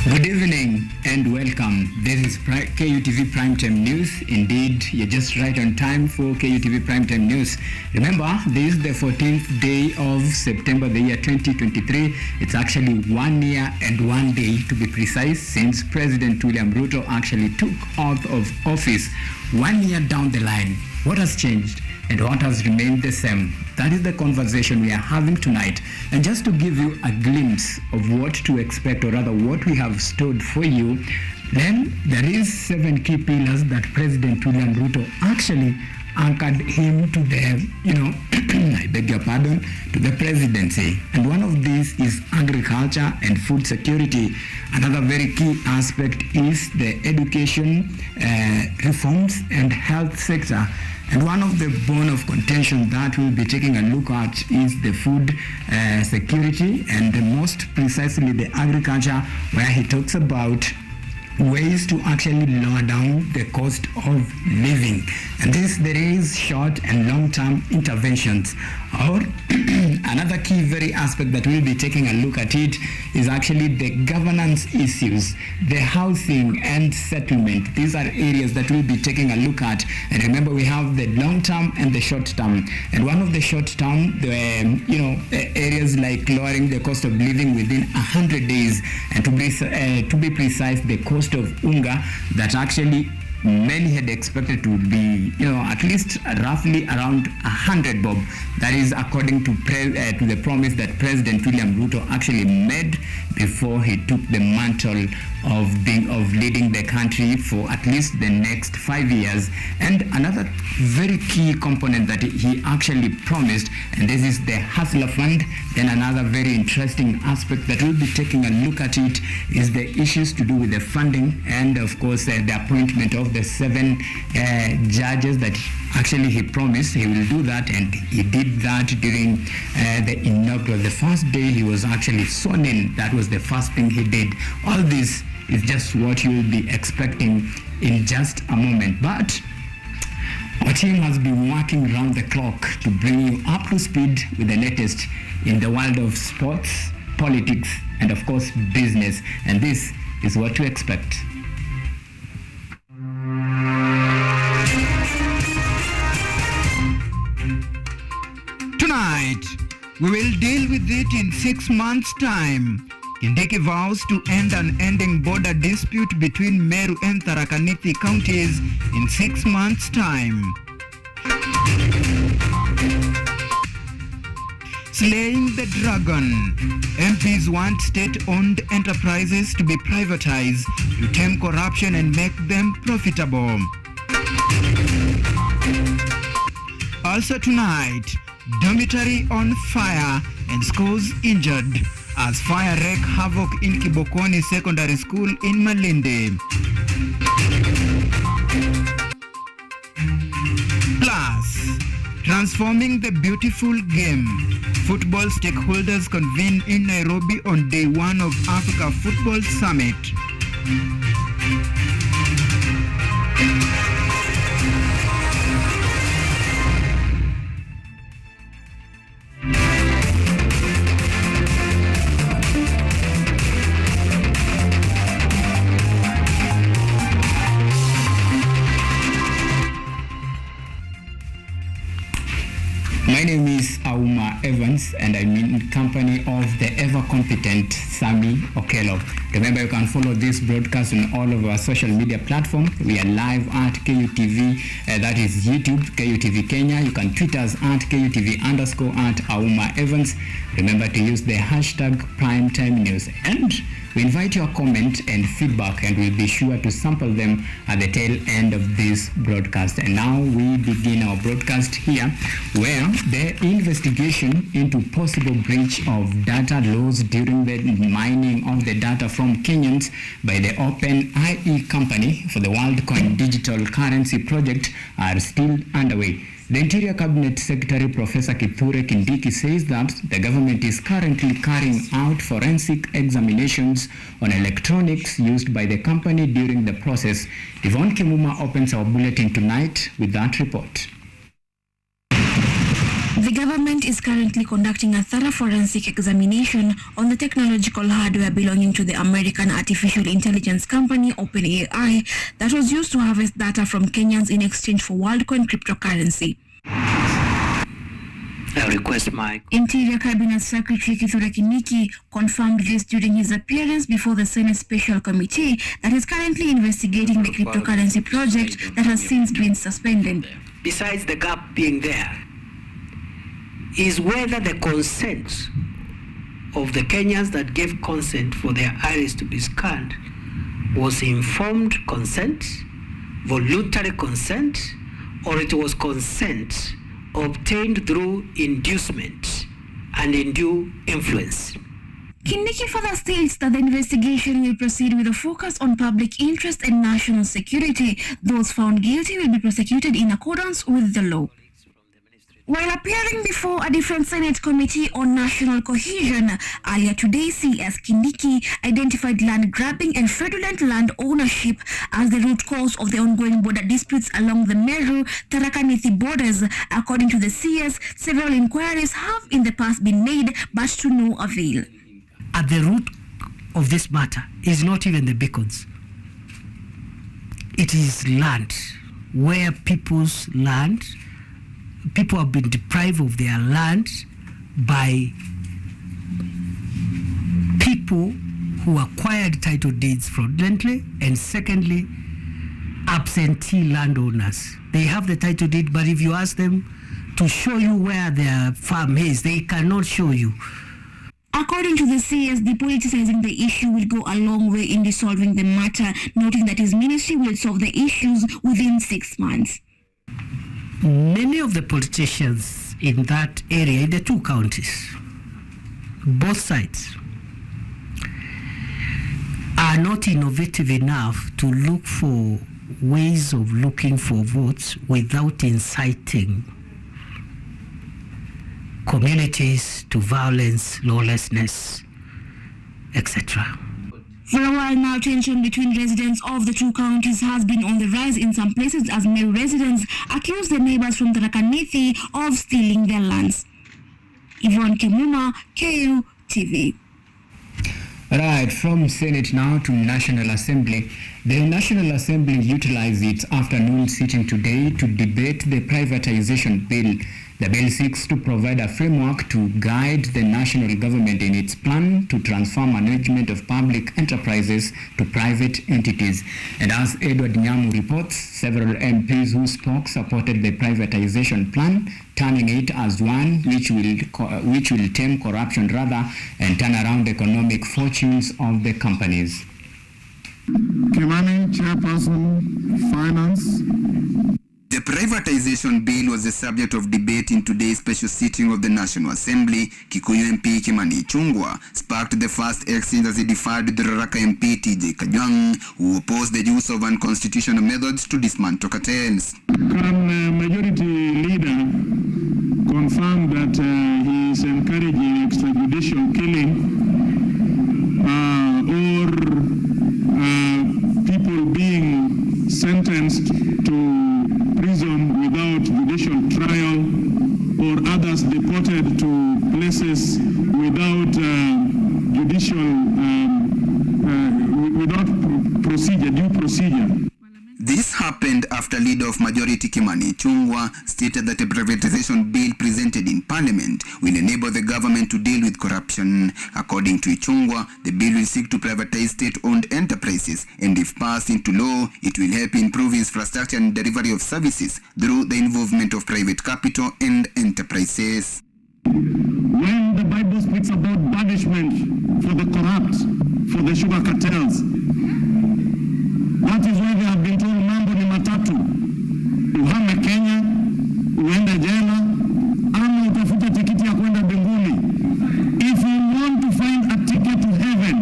Good evening and welcome. This is KUTV Primetime News. Indeed, you're just right on time for KUTV Primetime News. Remember, this is the 14th day of September, the year 2023. It's actually 1 year and 1 day, to be precise, since President William Ruto actually took oath of office 1 year down the line. What has changed and what has remained the same? That is the conversation we are having tonight. And just to give you a glimpse of what to expect, or rather what we have stored for you, then there is 7 key pillars that President William Ruto actually anchored him to the, I beg your pardon, to the presidency. And one of these is agriculture and food security. Another very key aspect is the education reforms and health sector. And one of the bone of contention that we'll be taking a look at is the food security, and most precisely the agriculture, where he talks about ways to actually lower down the cost of living. And there is short and long-term interventions. Or another key very aspect that we'll be taking a look at it is actually the governance issues, the housing and settlement. These are areas that we'll be taking a look at. And remember, we have the long-term and the short-term. And one of the short-term, areas like lowering the cost of living within 100 days, and to be precise, the cost of unga that actually many had expected to be, at least roughly around 100 bob. That is according to the promise that President William Ruto actually made before he took the mantle of leading the country for at least the next 5 years. And another very key component that he actually promised, and this is the Hustler Fund. Then another very interesting aspect that we'll be taking a look at it is the issues to do with the funding, and of course the appointment of the 7 judges that actually he promised he will do that, and he did that during the inaugural. The first day he was actually sworn in, that was the first thing he did. All this is just what you will be expecting in just a moment. But our team has been working round the clock to bring you up to speed with the latest in the world of sports, politics, and of course business. And this is what to expect. Tonight, we will deal with it in 6 months' time. Kindiki vows to end an ending border dispute between Meru and Tharaka Nithi counties in 6 months' time. Slaying the dragon. MPs want state-owned enterprises to be privatized to tame corruption and make them profitable. Also tonight, dormitory on fire and schools injured as fire wreak havoc in Kibokoni Secondary School in Malindi. Plus, transforming the beautiful game. Football stakeholders convene in Nairobi on day 1 of Africa Football Summit. My name is Auma Evans, and I'm in company of the ever-competent Sammy Okello. Remember, you can follow this broadcast on all of our social media platforms. We are live at KUTV, that is YouTube, KUTV Kenya. You can tweet us at KUTV_@Auma Evans. Remember to use the hashtag Primetime News. And we invite your comment and feedback, and we'll be sure to sample them at the tail end of this broadcast. And now we begin our broadcast here, where the investigation into possible breach of data laws during the mining of the data from Kenyans by the OpenAI company for the WorldCoin digital currency project are still underway. The Interior Cabinet Secretary Professor Kithure Kindiki says that the government is currently carrying out forensic examinations on electronics used by the company during the process. Yvonne Kimuma opens our bulletin tonight with that report. The government is currently conducting a thorough forensic examination on the technological hardware belonging to the American artificial intelligence company OpenAI that was used to harvest data from Kenyans in exchange for WorldCoin cryptocurrency. I request Mike. Interior Cabinet Secretary Kutv confirmed this during his appearance before the Senate Special Committee that is currently investigating the cryptocurrency project that has since been suspended. Besides the gap being there, is whether the consent of the Kenyans that gave consent for their iris to be scanned was informed consent, voluntary consent, or it was consent obtained through inducement and undue influence. Kindiki further states that the investigation will proceed with a focus on public interest and national security. Those found guilty will be prosecuted in accordance with the law. While appearing before a different Senate Committee on National Cohesion, earlier today CS Kindiki identified land grabbing and fraudulent land ownership as the root cause of the ongoing border disputes along the Meru-Tharaka Nithi borders. According to the CS, several inquiries have in the past been made, but to no avail. At the root of this matter is not even the beacons. It is land, where people's land, people have been deprived of their land by people who acquired title deeds fraudulently, and secondly, absentee landowners. They have the title deed, but if you ask them to show you where their farm is, they cannot show you. According to the CS, depoliticizing the issue will go a long way in resolving the matter, noting that his ministry will solve the issues within 6 months. Many of the politicians in that area, in the two counties, both sides, are not innovative enough to look for ways of looking for votes without inciting communities to violence, lawlessness, etc. For a while now, tension between residents of the two counties has been on the rise in some places as Meru residents accuse the neighbors from Tharaka Nithi of stealing their lands. Yvonne Kimuma, KUTV. Right, from Senate now to National Assembly. The National Assembly utilized its afternoon sitting today to debate the privatization bill. The bill seeks to provide a framework to guide the national government in its plan to transfer management of public enterprises to private entities. And as Edward Nyamu reports, several MPs who spoke supported the privatization plan, terming it as one which will tame corruption rather and turn around economic fortunes of the companies. Kimani, Chairperson, Finance. The privatization bill was the subject of debate in today's special sitting of the National Assembly. Kikuyu MP Kimani Ichung'wah sparked the first exchange as he defied the Tharaka MP TJ Kajwang, who opposed the use of unconstitutional methods to dismantle cartels. Can majority leader confirm that he is encouraging extrajudicial killing or people being sentenced to prison without judicial trial, or others deported to places without due procedure. This happened after leader of majority Kimani Ichung'wah stated that a privatization bill presented in parliament will enable the government to deal with corruption. According to Ichung'wah, the bill will seek to privatize state-owned enterprises, and if passed into law, it will help improve infrastructure and delivery of services through the involvement of private capital and enterprises. When the Bible speaks about banishment for the corrupt, for the sugar cartels, that is why they have been told mambo ni matatu. Uhame Kenya, uende jela, ama utafuta tikiti ya kwenda mbinguni. If you want to find a ticket to heaven,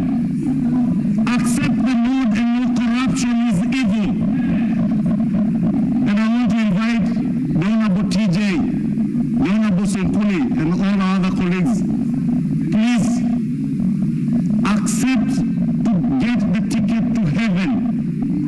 accept the Lord and no corruption is evil. And I want to invite the Honorable TJ, the Honorable Senkuli, and all our other colleagues, please accept to get the ticket to heaven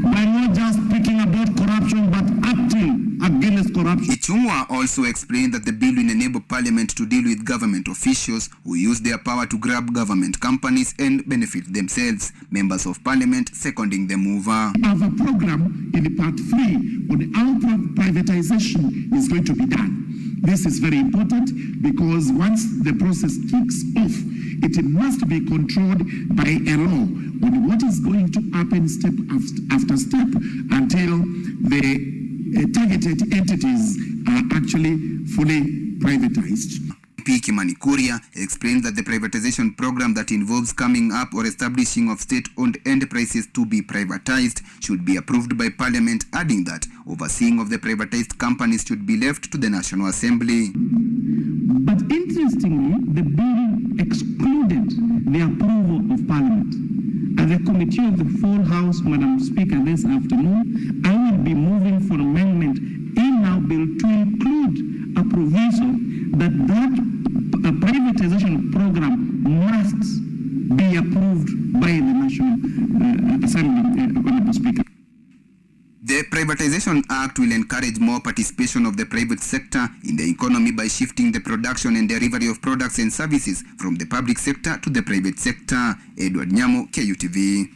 by not just speaking about corruption but acting against corruption. Ichung'wah also explained that the bill will enable Parliament to deal with government officials who use their power to grab government companies and benefit themselves. Members of Parliament seconding the mover. We have a program in part 3 on how privatization is going to be done. This is very important because once the process kicks off, it must be controlled by a law on what is going to happen step after step until the targeted entities are actually fully privatized. P. Kimani Kuria explained that the privatization program that involves coming up or establishing of state-owned enterprises to be privatized should be approved by Parliament, adding that overseeing of the privatized companies should be left to the National Assembly. But interestingly, the bill excluded the approval of Parliament. At the Committee of the Full House, Madam Speaker, this afternoon, I will be moving for amendment in our bill to include a provision that a privatization program must be approved by the National Assembly, Madam Speaker. The Privatization Act will encourage more participation of the private sector in the economy by shifting the production and delivery of products and services from the public sector to the private sector. Edward Nyamo, KUTV.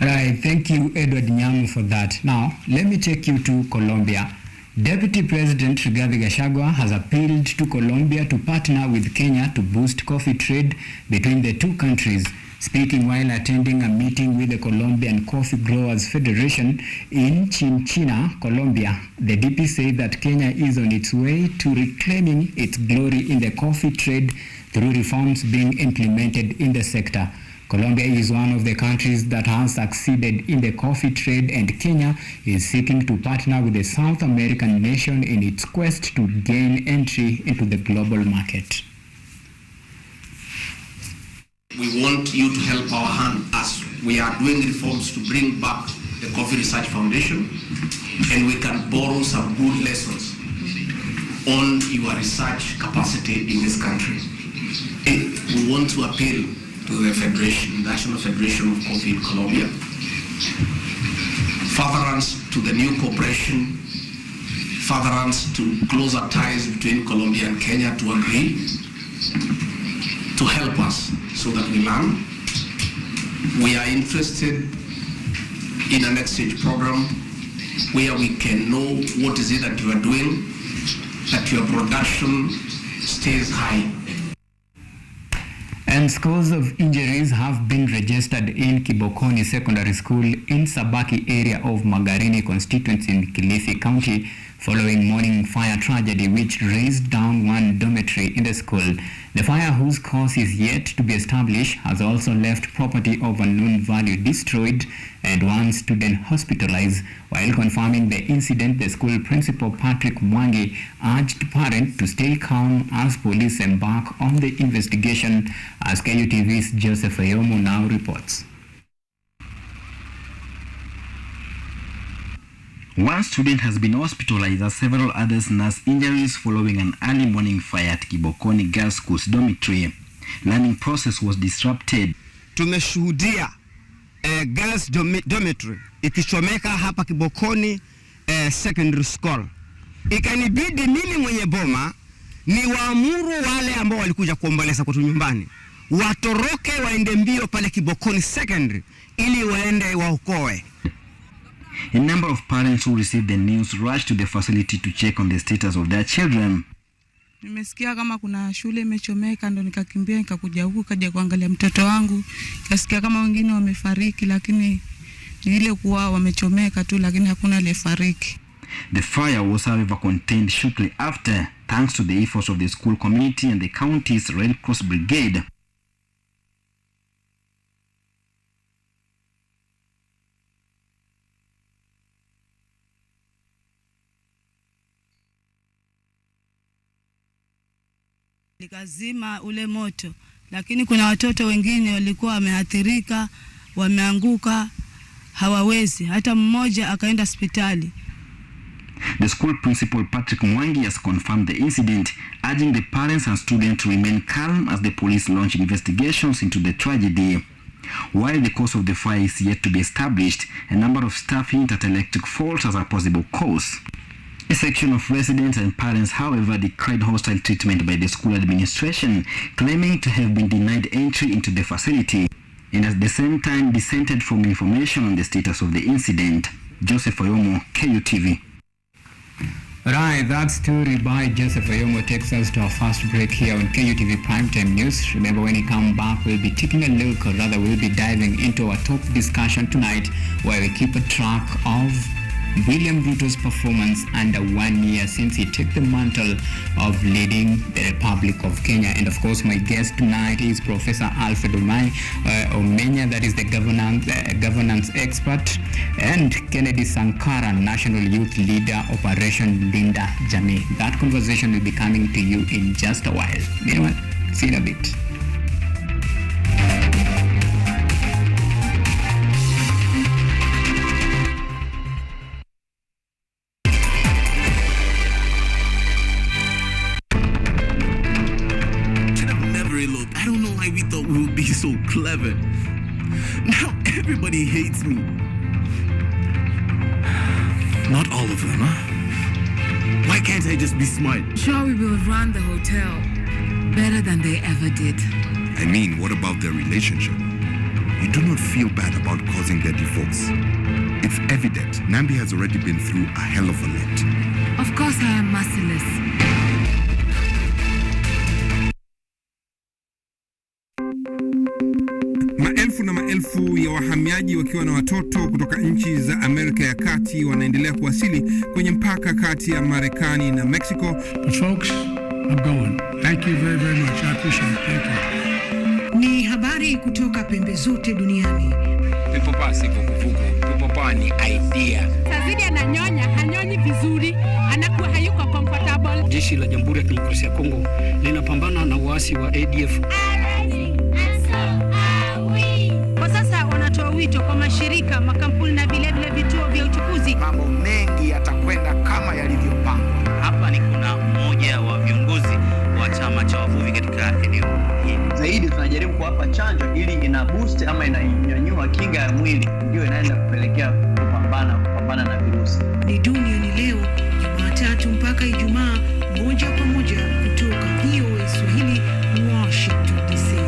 Right, thank you, Edward Nyamo, for that. Now, let me take you to Colombia. Deputy President Rigathi Gachagua has appealed to Colombia to partner with Kenya to boost coffee trade between the two countries. Speaking while attending a meeting with the Colombian Coffee Growers Federation in Chinchina, Colombia, the DP said that Kenya is on its way to reclaiming its glory in the coffee trade through reforms being implemented in the sector. Colombia is one of the countries that has succeeded in the coffee trade, and Kenya is seeking to partner with the South American nation in its quest to gain entry into the global market. We want you to help our hand as we are doing reforms to bring back the Coffee Research Foundation, and we can borrow some good lessons on your research capacity in this country. And we want to appeal to the Federation, National Federation of Coffee in Colombia, furtherance to the new cooperation, furtherance to closer ties between Colombia and Kenya to agree to help us so that we learn. We are interested in an exchange program where we can know what is it that you are doing, that your production stays high. And scores of injuries have been registered in Kibokoni Secondary School in Sabaki area of Magarini constituency in Kilifi County following morning fire tragedy which razed down one dormitory in the school. The fire, whose cause is yet to be established, has also left property of unknown value destroyed and one student hospitalized. While confirming the incident, the school principal Patrick Mwangi urged parents to stay calm as police embark on the investigation, as KUTV's Joseph Ayomo now reports. One student has been hospitalized as several others nurse injuries following an early morning fire at Kibokoni Girls School's dormitory. Learning process was disrupted. Tumeshuhudia girls dormitory ikichomeka hapa Kibokoni secondary school. Ikanibidi mimi mwenye boma ni waamuru wale ambao walikuja kuomboleza kwetu nyumbani watoroke waende mbio pale Kibokoni secondary ili waende waokoe. A number of parents who received the news rushed to the facility to check on the status of their children. Nimesikia kama kuna shule imechomeka, ndo nikakimbia nikakuja huku kaja kuangalia mtoto wangu. Kasikia kama wengine wamefariki, lakini ni ile kuwa wamechomeka tu, lakini hakuna aliyefariki. The fire was however contained shortly after, thanks to the efforts of the school community and the county's Red Cross Brigade. Likazima ule moto, lakini kuna watoto wengine walikuwa wameathirika, wameanguka, hawawezi, hata mmoja akaenda hospitali. The school principal Patrick Mwangi has confirmed the incident, urging the parents and students to remain calm as the police launch investigations into the tragedy. While the cause of the fire is yet to be established, a number of staff hint at electric faults as a possible cause. A section of residents and parents, however, decried hostile treatment by the school administration, claiming to have been denied entry into the facility, and at the same time dissented from information on the status of the incident. Joseph Oyomo, KUTV. Right, that story by Joseph Oyomo takes us to our first break here on KUTV Primetime News. Remember, when we come back, we'll be taking a look, or rather we'll be diving into our top discussion tonight, where we keep a track of William Ruto's performance under 1 year since he took the mantle of leading the Republic of Kenya. And of course, my guest tonight is Professor Alfred Omenya, that is the governance expert, and Kennedy Sankara, National Youth Leader, Operation Linda Jamii. That conversation will be coming to you in just a while. You know what? See you in a bit. I don't know why we thought we would be so clever. Now everybody hates me. Not all of them, huh? Why can't I just be smart? Sure, we will run the hotel better than they ever did. I mean, what about their relationship? You do not feel bad about causing their divorce. It's evident Nambi has already been through a hell of a lot. Of course I am merciless. Maelfu na maelfu ya wahamiaji wakiwa na watoto kutoka nchi za Amerika ya Kati wanaendelea kuwasili kwenye mpaka kati ya Marekani na Mexico. Folks, I'm going. Thank you very, very much. I appreciate it. Thank you. Ni habari kutoka pembe zote duniani. People pass vuguvugu. People pass ni idea. Sazidi ananyonya, hanyonyi vizuri, anakuwa hayuko comfortable. Jeshi la Jamhuri ya Kidemokrasia ya Kongo linapambana na waasi wa ADF. Wito kwa mashirika, makampuni na vilevile vituo vya uchukuzi. Mambo mengi yatakwenda kama yalivyopangwa. Hapa ni kuna mmoja wa viongozi wa chama cha wavuvi katika eneo hili. Zaidi tunajaribu kuwapa chanjo ili ina boost ama inanyanyua kinga ya mwili, ndio inaenda kupelekea kupambana na virusi. Ni duniani leo, Jumatatu mpaka Ijumaa, moja kwa moja kutoka VOA Swahili, Washington DC.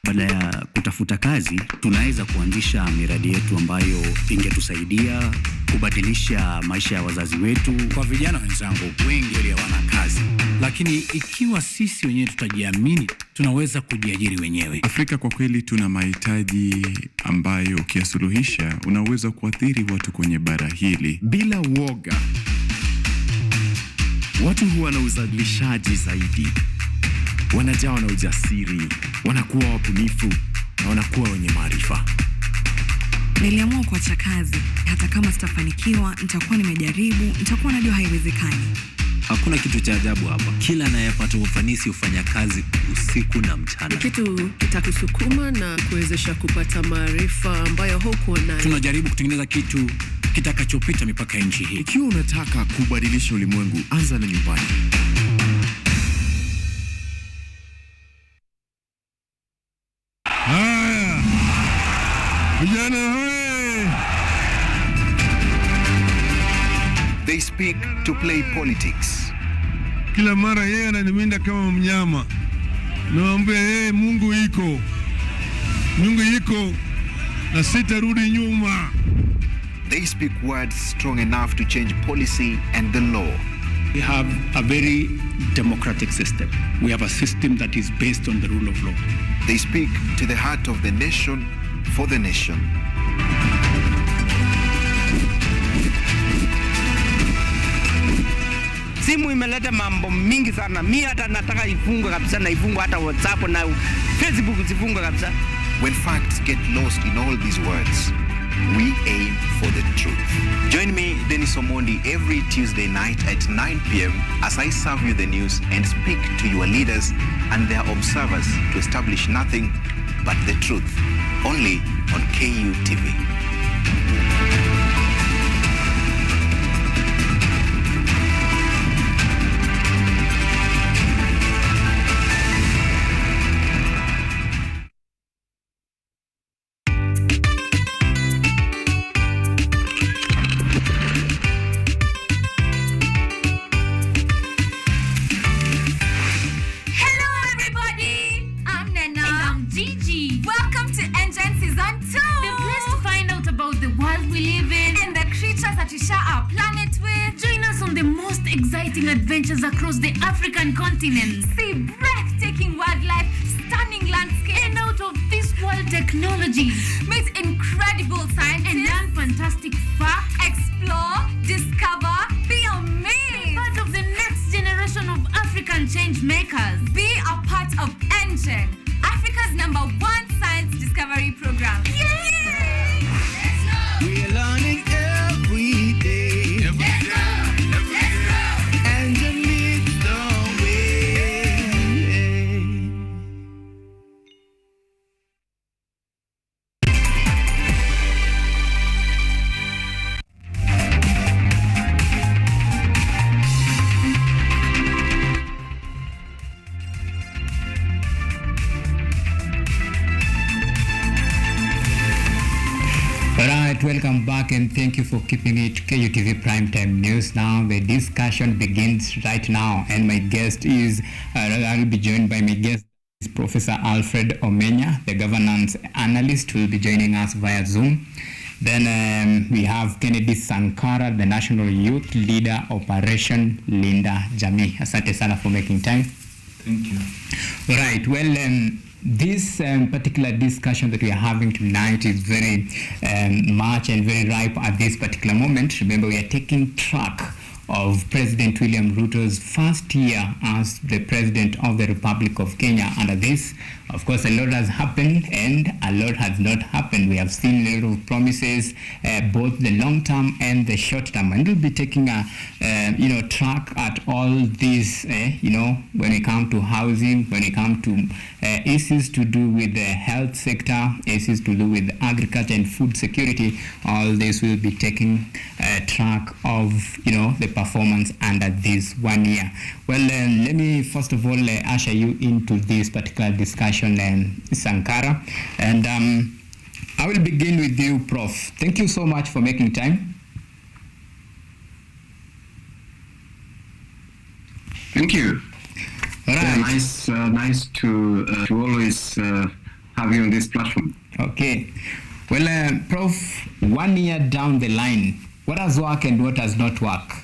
Baada ya kutafuta kazi, tunaweza kuanzisha miradi yetu ambayo ingetusaidia kubadilisha maisha ya wazazi wetu. Kwa vijana wenzangu, wengi wale hawana kazi, lakini ikiwa sisi wenyewe tutajiamini, tunaweza kujiajiri wenyewe. Afrika kwa kweli tuna mahitaji ambayo ukiyasuluhisha unaweza kuathiri watu kwenye bara hili bila woga. Watu huwa na uzalishaji zaidi, wanajawa na ujasiri, wanakuwa wabunifu na wanakuwa wenye maarifa. Niliamua kuacha kazi, hata kama sitafanikiwa, nitakuwa nimejaribu, nitakuwa najua haiwezekani. Hakuna kitu cha ajabu hapa. Kila anayepata ufanisi hufanya kazi usiku na mchana. Kitu kitakusukuma na kuwezesha kupata maarifa ambayo hukuwa nayo. Tunajaribu kutengeneza kitu kitakachopita mipaka ya nchi hii. Ikiwa unataka kubadilisha ulimwengu, anza na nyumbani. They speak to play politics. Kila mara yeye ananiwinda kama mnyama. Naambia yeye Mungu iko na sitarudi nyuma. They speak words strong enough to change policy and the law. We have a very democratic system. We have a system that is based on the rule of law. They speak to the heart of the nation for the nation. Simu imeleta mambo mingi sana. Mimi hata nataka ifungwe kabisa, na ifungwe hata WhatsApp na Facebook zifungwe kabisa. When facts get lost in all these words, we aim for the truth. Join me, Dennis Omondi, every Tuesday night at 9 p.m. as I serve you the news and speak to your leaders and their observers to establish nothing but the truth. Only on KUTV. our planet with. Join us on the most exciting adventures across the African continent. See breathtaking wildlife, stunning landscapes, and out of this world technology. Meet incredible scientists and learn fantastic facts. Explore, discover, be amazed. Part of the next generation of African change makers. Be a part of Engine, Africa's #1 science discovery program. Yay! We're learning every day. Let's go! Engine leads the way. Alright, welcome back and thank you for keeping it KUTV Primetime News. Now the discussion begins right now and my guest is, I'll be joined by my guest is Professor Alfred Omenya, the governance analyst who will be joining us via Zoom. Then we have Kennedy Sankara, the National Youth Leader, Operation Linda Jamii. Asante sana for making time. Thank you. Right, well, this particular discussion that we are having tonight is very much and very ripe at this particular moment. Remember, we are taking track of President William Ruto's first year as the President of the Republic of Kenya. Under this, of course, a lot has happened and a lot has not happened. We have seen a lot of promises, both the long term and the short term. And we'll be taking a track at all these, when it comes to housing, when it comes to issues to do with the health sector, issues to do with agriculture and food security. All this will be taking track of, the performance under this 1 year. Well, let me first of all usher you into this particular discussion, Sankara. And I will begin with you, Prof. Thank you so much for making time. Thank you. All right. Nice to always have you on this platform. Okay. Well, Prof, 1 year down the line, what has worked and what has not worked?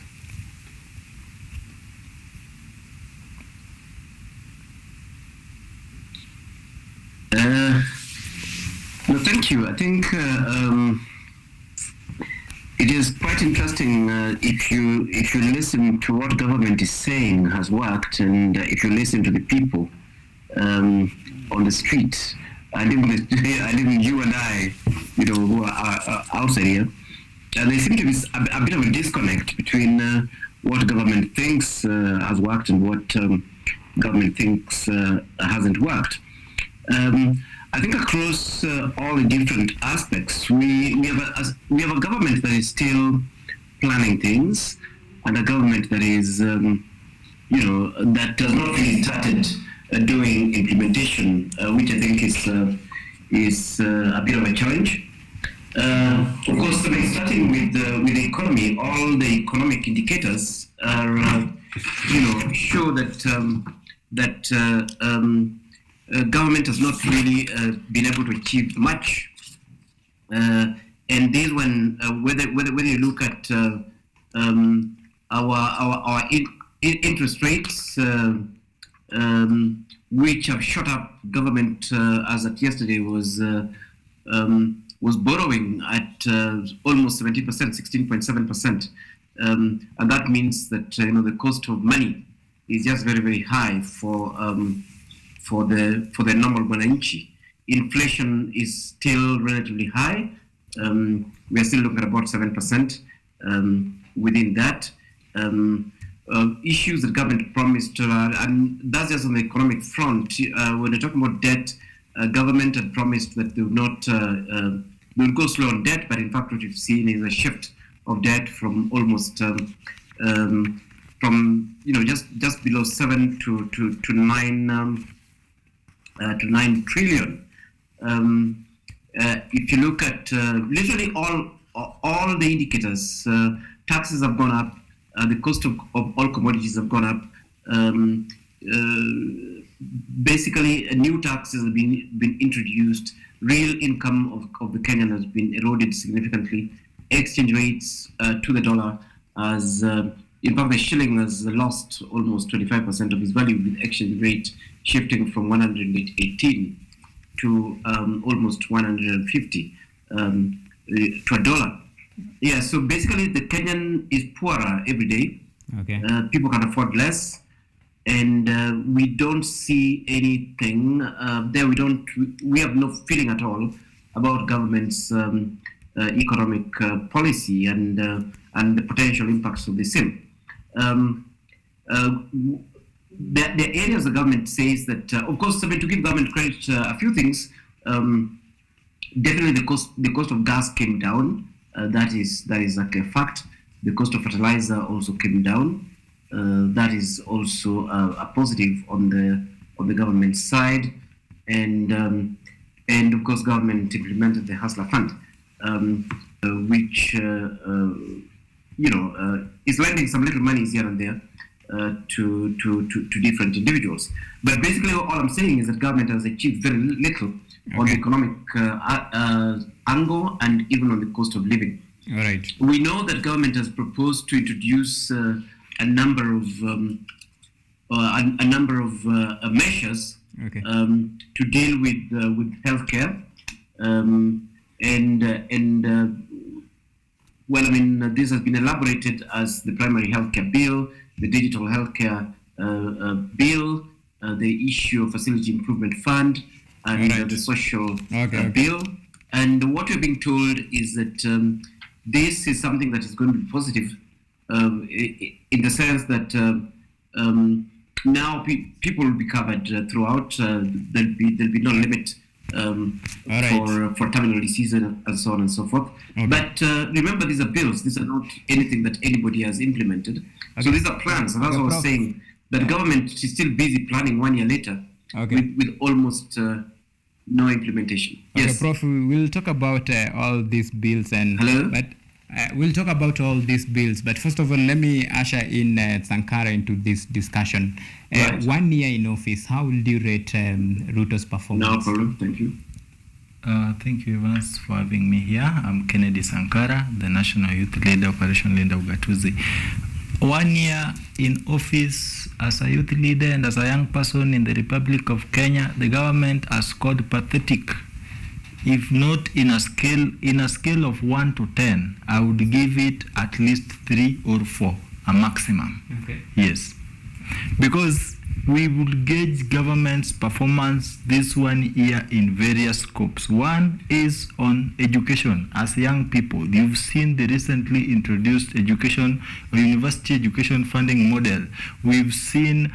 No, thank you. I think it is quite interesting if you listen to what government is saying has worked, and if you listen to the people on the street, and even you and I, who are outside here, there seems to be a bit of a disconnect between what government thinks has worked and what government thinks hasn't worked. I think across all the different aspects, we have a government that is still planning things, and a government that is, that has not really started doing implementation, which I think is a bit of a challenge. Of course, starting with the economy, all the economic indicators are, show that government has not really been able to achieve much, and this when whether you look at our interest rates, which have shot up. Government as of yesterday was borrowing at almost 70%, 16.7%, and that means that the cost of money is just very, very high for the normal mwananchi. Inflation is still relatively high. We are still looking at about 7% within that. Issues that government promised, and that's just on the economic front. When they're talking about debt, government had promised that they would not they would go slow on debt, but in fact what we've seen is a shift of debt from almost from just below 7 to 9 trillion. If you look at literally all the indicators, taxes have gone up, the cost of all commodities have gone up. Basically, new taxes have been introduced. Real income of the Kenyan has been eroded significantly. exchange rates to the dollar as in fact the shilling has lost almost 25% of its value, with exchange rate shifting from 118 to almost 150 to a dollar. Yeah, so basically the Kenyan is poorer every day. Okay. People can afford less, and we don't see anything there. We have no feeling at all about government's economic policy and the potential impacts of the same. The areas the government says that, of course, I mean, to give government credit, a few things. Definitely, the cost of gas came down. That is like a fact. The cost of fertilizer also came down. That is also a positive on the government side, and of course, government implemented the Hustler Fund, which is lending some little monies here and there to different individuals. But basically, all I'm saying is that government has achieved very little on the economic angle and even on the cost of living. All right. We know that government has proposed to introduce a number of measures to deal with healthcare, well, I mean, this has been elaborated as the primary healthcare bill, the digital healthcare bill, the issue of facility improvement fund, and the social bill. And what we're being told is that this is something that is going to be positive in the sense that now people will be covered throughout. There'll be no limit for terminal disease and so on and so forth. But remember, these are bills. These are not anything that anybody has implemented. So these are plans. And that's what I was saying. That government is still busy planning 1 year later with almost no implementation. Okay, Prof, we'll talk about all these bills but we'll talk about all these bills. But first of all, let me usher in Sankara into this discussion. 1 year in office, how will you rate Ruto's performance? No problem, thank you. Thank you, Evans, for having me here. I'm Kennedy Sankara, the National Youth Leader, Operation Linda Ugatuzi. 1 year in office as a youth leader and as a young person in the Republic of Kenya, the government has scored pathetic. If not in a scale of 1 to 10, I would give it at least 3 or 4, a maximum. Okay. Yes. Because we would gauge government's performance this 1 year in various scopes. One is on education. As young people, you've seen the recently introduced education or university education funding model. We've seen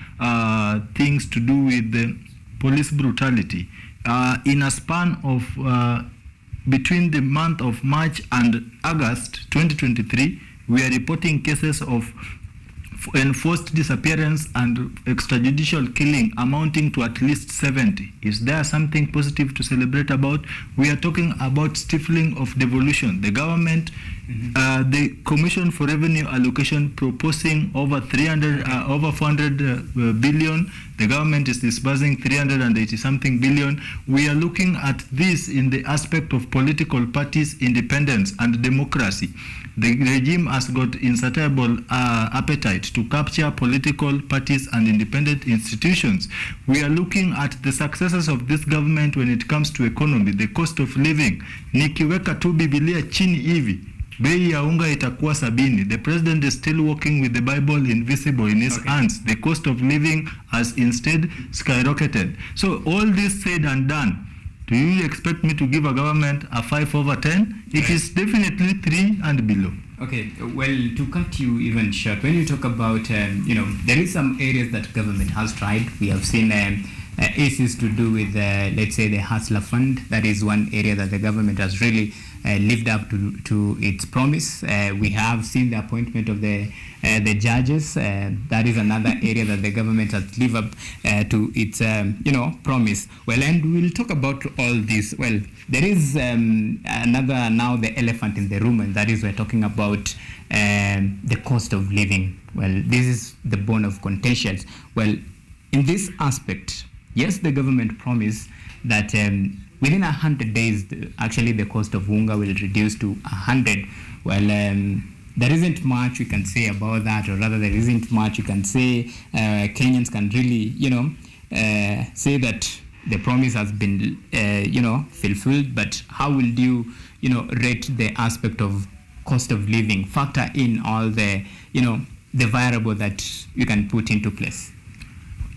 things to do with the police brutality. In a span of between the month of March and August 2023, we are reporting cases of enforced disappearance and extrajudicial killing amounting to at least 70. Is there something positive to celebrate about? We are talking about stifling of devolution. The government, the Commission for Revenue Allocation proposing over 400 billion. The government is disbursing 380 something billion. We are looking at this in the aspect of political parties' independence and democracy. The regime has got insatiable appetite to capture political parties and independent institutions. We are looking at the successes of this government when it comes to economy, the cost of living. Nikiweka tu Biblia chini hivi, bei ya unga itakuwa 70. The president is still working with the Bible invisible in his hands. The cost of living has instead skyrocketed. So all this said and done, do you expect me to give a government a 5 over 10? It is definitely 3 and below. Okay, well, to cut you even short, when you talk about, there is some areas that government has tried. We have seen issues to do with, let's say, the Hustler Fund. That is one area that the government has really lived up to its promise. We have seen the appointment of the judges. That is another area that the government has lived up to its, promise. Well, and we'll talk about all this. Well, there is another now the elephant in the room, and that is we're talking about the cost of living. Well, this is the bone of contention. Well, in this aspect, yes, the government promised that within 100 days, actually the cost of unga will reduce to 100. Well, there isn't much we can say about that, or rather there isn't much you can say. Kenyans can really, say that the promise has been, fulfilled, but how will you, rate the aspect of cost of living, factor in all the, the variable that you can put into place?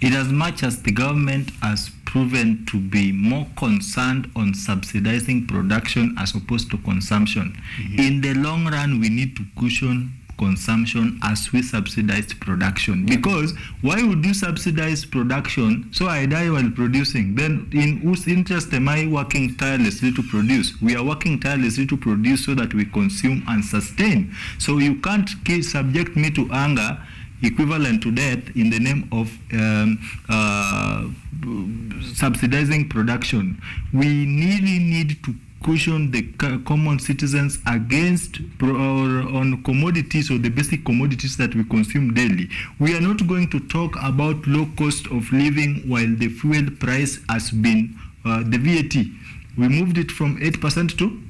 In as much as the government has proven to be more concerned on subsidizing production as opposed to consumption, in the long run we need to cushion consumption as we subsidize production. Because why would you subsidize production so I die while producing? Then in whose interest am I working tirelessly to produce? We are working tirelessly to produce so that we consume and sustain. So you can't subject me to anger equivalent to death in the name of subsidizing production. We really need to cushion the common citizens against on commodities or the basic commodities that we consume daily. We are not going to talk about low cost of living while the fuel price has been the VAT. We moved it from 8% to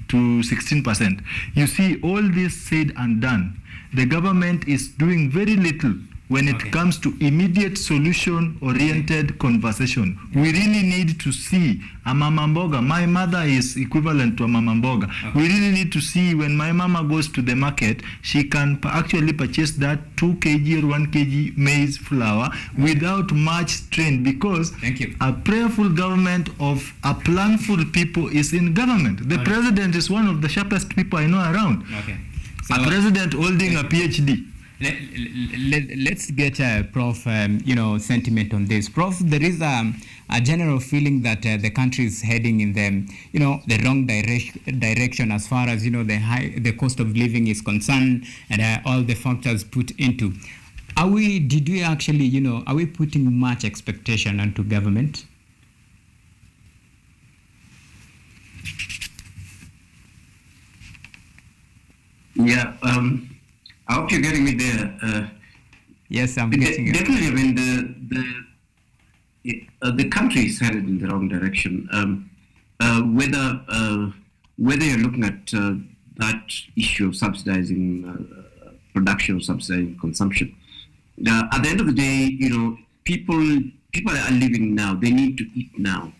16%. You see, all this said and done, the government is doing very little when it comes to immediate solution-oriented conversation. We really need to see a mama mboga. My mother is equivalent to a mama mboga. We really need to see when my mama goes to the market, she can actually purchase that 2 kg or 1 kg maize flour without much strain, because a prayerful government of a planful people is in government. The president is one of the sharpest people I know around. So, a president holding a PhD. Let's get Prof, sentiment on this. Prof, there is a general feeling that the country is heading in the wrong direction as far as the cost of living is concerned, and all the factors put into. Are we putting much expectation onto government? Yeah. I hope you're getting me there. Yes, I'm getting it. Definitely, I mean, the country is headed in the wrong direction. Whether you're looking at that issue of subsidizing production or subsidizing consumption, at the end of the day, people are living now. They need to eat now.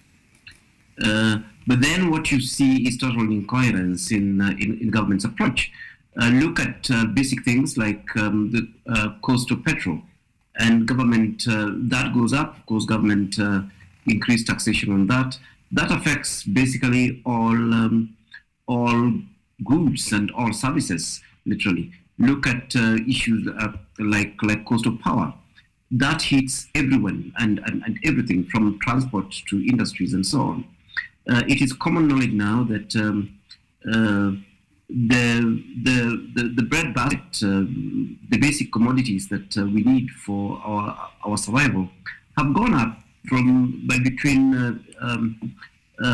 But then what you see is total incoherence in government's approach. Look at basic things like the cost of petrol, and government that goes up. Of course, government increased taxation on that. That affects basically all goods and all services. Literally, look at issues like cost of power. That hits everyone and everything from transport to industries and so on. It is common knowledge now that the bread basket, the basic commodities that we need for our survival, have gone up by between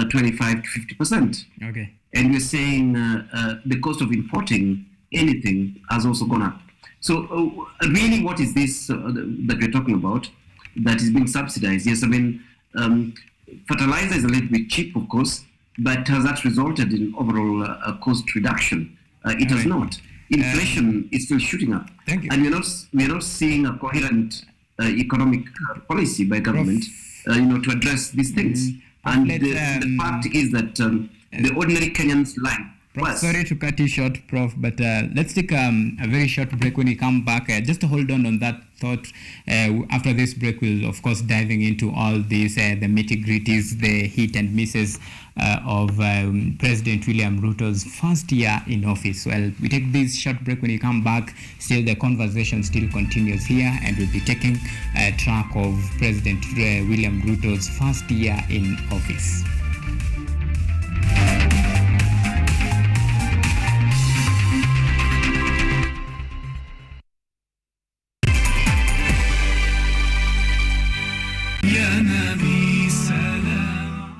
25 to 50%. Okay. And we're saying the cost of importing anything has also gone up. So really, what is this that we're talking about that is being subsidized? Yes, I mean, fertilizer is a little bit cheap, of course, but has that resulted in overall cost reduction? It has not. Inflation is still shooting up. Thank you. And we're not seeing a coherent economic policy by government, to address these things. And the fact is that the ordinary Kenyans line. Prof, sorry to cut you short, Prof, but let's take a very short break. When we come back, just to hold on that thought. After this break, we'll, of course, diving into all these, the nitty-gritties, the hit and misses of President William Ruto's first year in office. Well, we take this short break. When we come back, still the conversation still continues here, and we'll be taking track of President William Ruto's first year in office.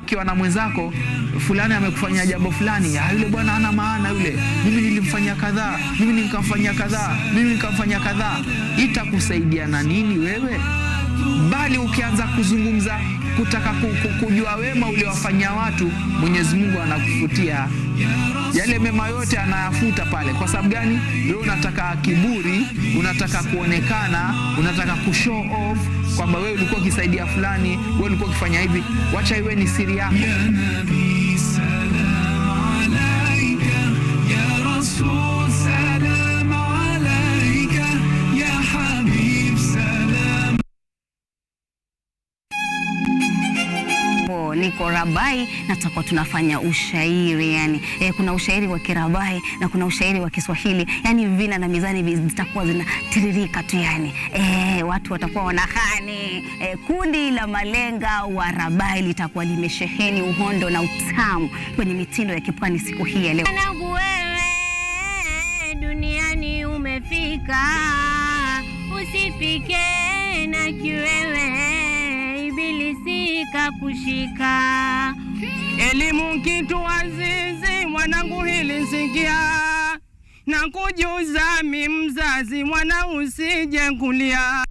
Ukiwa na mwenzako fulani amekufanyia jambo fulani, yule bwana hana maana yule, mimi nilimfanyia kadhaa, mimi nikamfanyia kadhaa, mimi nikamfanyia kadhaa, itakusaidia na nini wewe? Bali ukianza kuzungumza kutaka kujua wema uliowafanyia watu, Mwenyezi Mungu anakufutia yale mema yote, anayafuta pale. Kwa sababu gani? Wewe unataka kiburi, unataka kuonekana, unataka kushow off kwamba wewe ulikuwa ukisaidia fulani, wewe ulikuwa ukifanya hivi. Wacha iwe ni siri yako. Niko Rabai na tutakuwa tunafanya ushairi yani. Kuna ushairi wa Kirabai na kuna ushairi wa Kiswahili. Yani vina na mizani zitakuwa zinatiririka tu yani. Watu watakuwa wanahani. Kundi la malenga wa Rabai litakuwa limesheheni uhondo na utamu kwenye mitindo ya kipwani siku hii ya leo. Mwanangu wewe duniani umefika, usifike na kiwewe kushika. Elimu kitu azizi, mwanangu hili sikia, na kujuza mi mzazi, mwana usije kulia.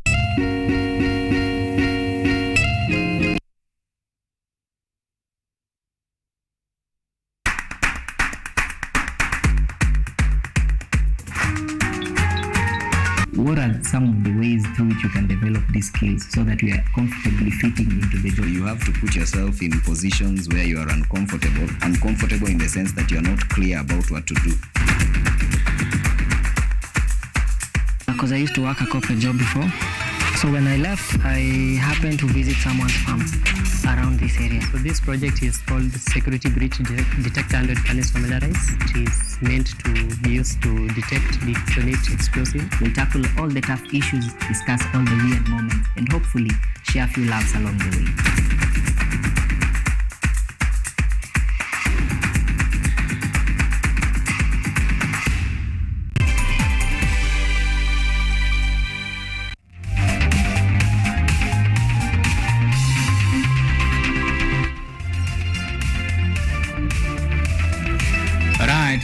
What are some of the ways through which you can develop these skills so that you are comfortably fitting into the job? You have to put yourself in positions where you are uncomfortable. Uncomfortable in the sense that you are not clear about what to do. Because I used to work a corporate job before. So when I left, I happened to visit someone's farm around this area. So this project is called Security Breach Detector and Palace Familiarize. It is meant to be used to detect, detonate explosives. We'll tackle all the tough issues, discuss all the weird moments, and hopefully share a few laughs along the way.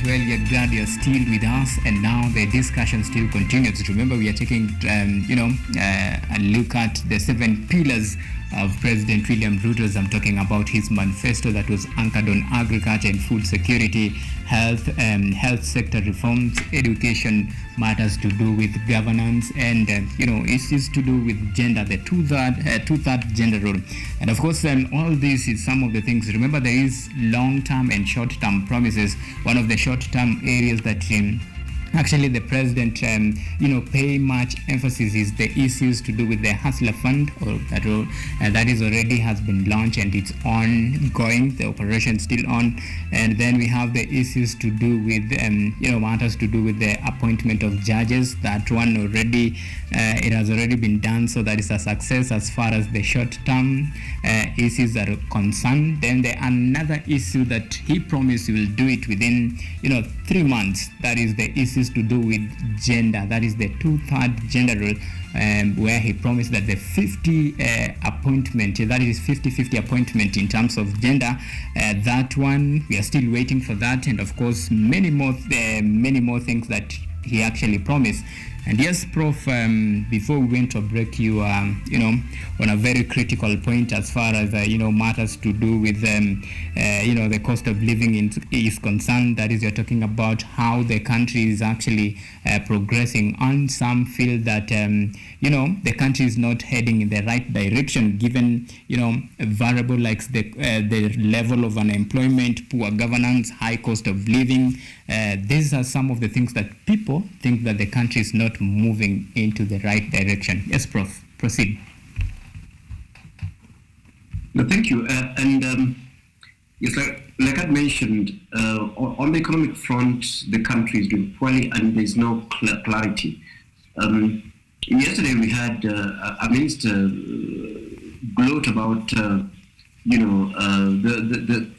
Well, you're glad you're still with us, and now the discussion still continues. Remember, we are taking, a look at the 7 pillars of President William Ruto's. I'm talking about his manifesto that was anchored on agriculture and food security, health sector reforms, education, matters to do with governance, and issues to do with gender, the two-third gender role. And of course, all this is some of the things. Remember, there is long-term and short-term promises. One of the short-term areas that actually the president pay much emphasis is the issues to do with the Hustler Fund, or that is already has been launched and it's ongoing, the operation still on. And then we have the issues to do with matters to do with the appointment of judges. That one already it has already been done, so that is a success as far as the short-term issues are concerned. Then another issue that he promised he will do it within 3 months, that is the issues to do with gender, that is the two-third gender rule, where he promised that the 50 appointment, that is 50-50 appointment in terms of gender, that one we are still waiting for that, and of course many more things that he actually promised. And yes, Prof, before we went to a break, you on a very critical point as far as matters to do with the cost of living is concerned. That is, you're talking about how the country is actually progressing. On some feel that the country is not heading in the right direction, given variable like the level of unemployment, poor governance, high cost of living. These are some of the things that people think that the country is not moving into the right direction. Yes, Prof, proceed. No, thank you. Yes, like I mentioned, on the economic front, the country is doing poorly, and there's no clarity. Yesterday we had a minister gloat about the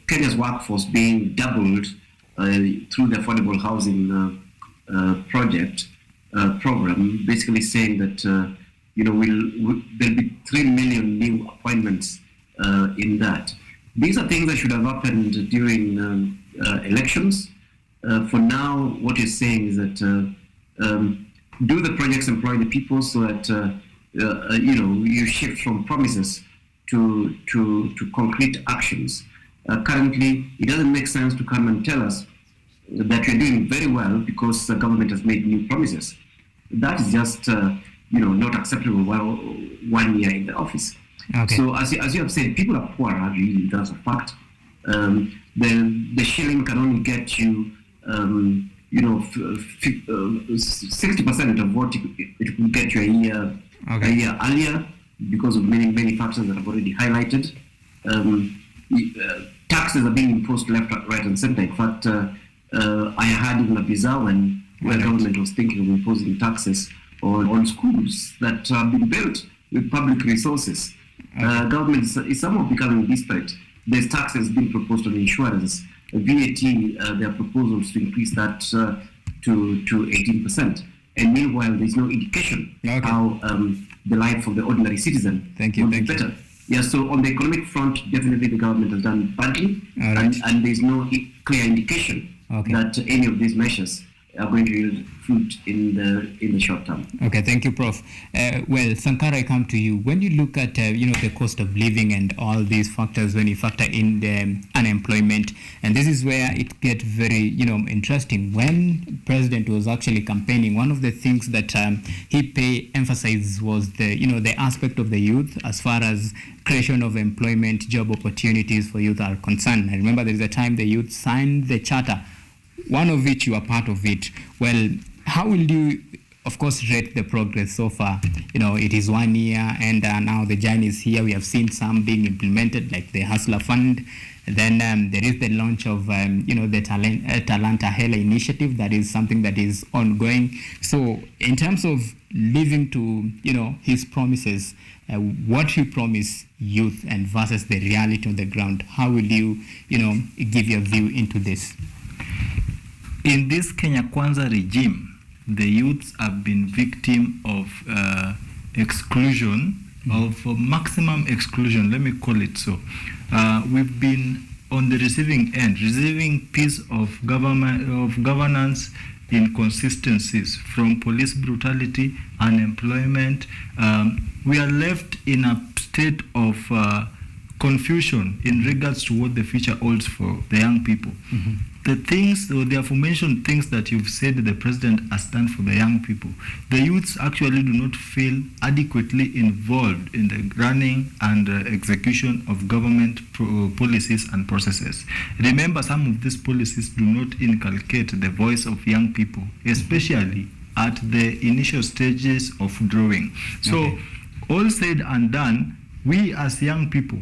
Kenya's workforce being doubled through the affordable housing program, basically saying that there'll be 3 million new appointments in that. These are things that should have happened during elections. For now, what you're saying is that do the projects, employ the people, so that you shift from promises to concrete actions. Currently, it doesn't make sense to come and tell us that we're doing very well because the government has made new promises. That is just not acceptable while 1 year in the office. Okay. So as you have said, people are poor, really, that's a fact. The shilling can only get you 60% of what it could get you a year earlier because of many factors that I've already highlighted. Taxes are being imposed left, right, and center. In fact, I had even a bizarre one where the government was thinking of imposing taxes on schools that have been built with public resources. Government is somehow becoming desperate. There's taxes being proposed on insurance, VAT. There are proposals to increase that to 18%. And meanwhile, there's no indication how the life of the ordinary citizen will be better. Yeah, so on the economic front, definitely the government has done badly, and there's no clear indication that any of these measures are going to yield fruit in the short term. Okay, thank you, Prof. Well, Sankara, I come to you. When you look at the cost of living and all these factors, when you factor in the unemployment, and this is where it gets very interesting. When President was actually campaigning, one of the things that he emphasized was the aspect of the youth as far as creation of employment, job opportunities for youth are concerned. I remember there is a time the youth signed the charter, one of which you are part of it. Well, how will you, of course, rate the progress so far? It is 1 year, and now the journey is here. We have seen some being implemented, like the Hustler Fund. Then there is the launch of, the Talanta Hela initiative. That is something that is ongoing. So in terms of living to, his promises, what he promised youth and versus the reality on the ground, how will you, give your view into this? In this Kenya Kwanza regime, the youths have been victim of exclusion, of maximum exclusion, let me call it so. We've been on the receiving end, receiving piece of governance inconsistencies, from police brutality, unemployment. We are left in a state of confusion in regards to what the future holds for the young people. The things, or the aforementioned things that you've said the president has done for the young people, the youths actually do not feel adequately involved in the running and execution of government policies and processes. Remember, some of these policies do not inculcate the voice of young people, especially at the initial stages of drawing. So, all said and done, we as young people,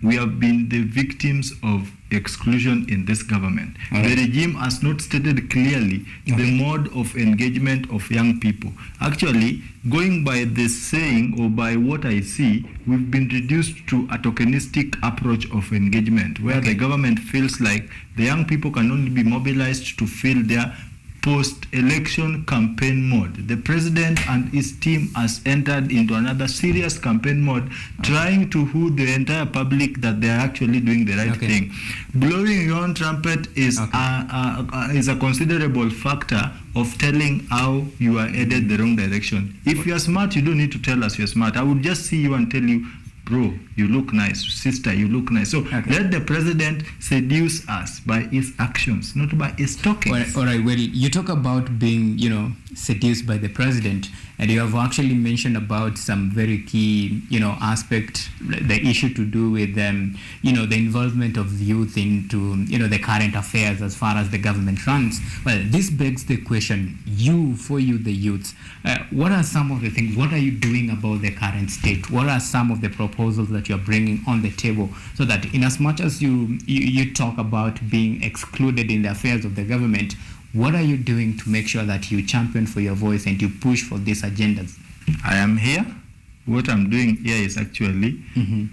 we have been the victims of exclusion in this government. The regime has not stated clearly the mode of engagement of young people. Actually, going by the saying or by what I see, we've been reduced to a tokenistic approach of engagement, where the government feels like the young people can only be mobilized to fill their post-election campaign mode. The president and his team has entered into another serious campaign mode, trying to woo the entire public that they are actually doing the right thing. Blowing your own trumpet is a considerable factor of telling how you are headed the wrong direction. If you are smart, you don't need to tell us you're smart. I would just see you and tell you, bro, you look nice. Sister, you look nice. So let the president seduce us by his actions, not by his talking. All right. Well, you talk about being, seduced by the president, and you have actually mentioned about some very key, aspect, the issue to do with, the involvement of youth into, the current affairs as far as the government runs. Well, this begs the question, for you, the youths, what are some of the things, what are you doing about the current state? What are some of the proposals that you're bringing on the table, so that in as much as you talk about being excluded in the affairs of the government, what are you doing to make sure that you champion for your voice and you push for these agendas? I am here. What I'm doing here is actually